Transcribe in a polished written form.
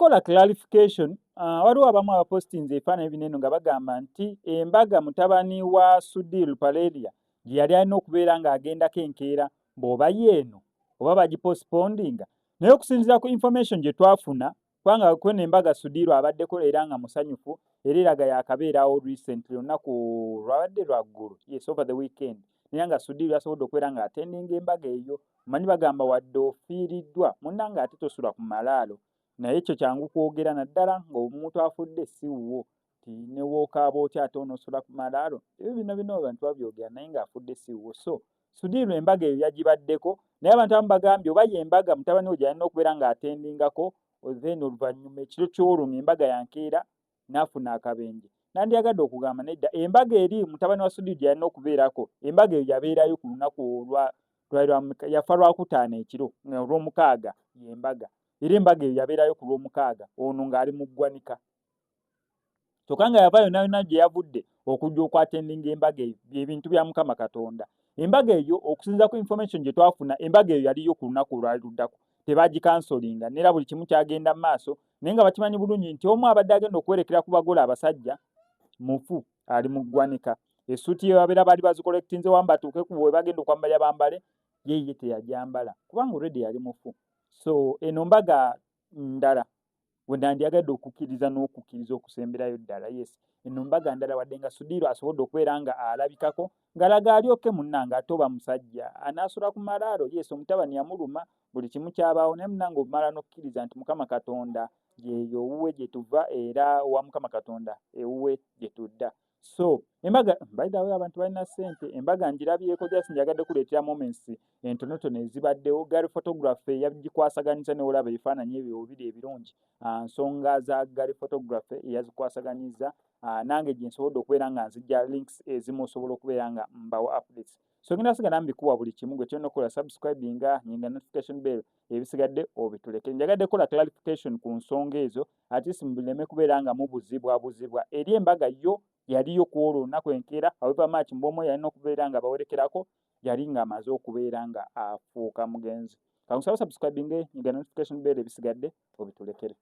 kukola clarification waliwo abamu abapostinze ebifaananyi binene nga bagamba nti embaga mutabani wa Sudir Paleria gye yali alina okubeera ng'agendako enkeera bw'oba yeeno oba bagipostpondinga, naye okusinziira ku information gye twafuna kubanga kweno embaga Sudir abaddeko era nga musanyufu era eraga yakabeerawo recently olunaku lwabadde lwaggulu, yes, over the weekend, naye nga Sudir yasobodde okubeera ng'atendinga embaga eyo. Manyi bagamba wadde ofiiriddwa munnanga ate tosula ku malaalo, naye ekyo kyangu kwogera naddala ng'omuntu afudde si wuwo ti ne wookaaba otya ate onosula ku malaalo, ebyo bino abantu babyogera naye ng'afudde si wuwo. So Sudir embaga eyo yagibaddeko, naye abantu abamu bagambye oba y'embaga mutabani we gy'alina okubeera ng'atendingako, then oluvannyuma ekiro ky'olumya embaga yankeera n'afuna akabenje. Nandiyagadde okugamba nedda embaga eri mutabani wa Sudir gye yalina okubeerako, embaga eyo yabeerayo ku lunaku yafa lwakutaano ekiro olw'omukaaga y'embaga, era embaga eyo yabeerayo ku lw'omukaaga ono ng'ali mu ggwanika. Kyokka nga yava yonna gye yavudde okujja okwatendinga embaga eyo byebintu bya Mukama Katonda. Embaga eyo okusinziira ku information gye twafuna, embaga eyo yaliyo ku lunaku olwali luddako, tebagikansolinga neera buli kimu kyagenda mu maaso, naye nga bakimanyi bulungi nti omu abadde agenda okuwerekera ku bagole abasajja mufu ali mu ggwanika. Essuuti ye babeera bali bazikolekitinze wamu batuuke ku bwe bagenda okwambalya bambale, ye teyajambala kubanga already yali mufu. So eno mbaga ndala we nandiyagadde okukkiriza n'okukkiriza okusemberayo ddala, yes, eno mbaga ndala wadde nga Sudir asobodde okubeera nga alabikako ng'alaga alyoke munnanga ate oba musajja anaasula ku malaalo, yes, omutabani yamuluma buli kimu kyabaawo, naye munnanga omala n'okukkiriza nti Mukama Katonda yeeyo owuwe gye tuva era owa Mukama Katonda ewuwe gye tudda. So embaga by the way abantu balina ssente, embaga ngirabyeko just njagadde kuleetera moments entonotono ezibaddewo. Gary photography yagikwasaganyiza ne olaba ebifaananyi ebyo biri ebirungi, nsonga za Gary photography eyazikwasaganyiza, nange gye nsobodde okubeera nga nzijja links ezimu osobola okubeera nga mbawa updates. So ngenda sigala mbikuwa buli kimu, gwe kyonna okukola subscribinga nyinga notification bell, ebisigadde obituleke. Njagadde kola clarification ku nsonga ezo ate simuleme kubeera nga mubuzibwa eri embaga yo yaliyo ku olwo olunaku enkeera, however much mbwomu yalina okubeera nga bawerekerako yali ng'amaze okubeera nga afuuka mugenzi. Kamusaba subscribing, nyinga notification bell, ebisigadde obitulekere.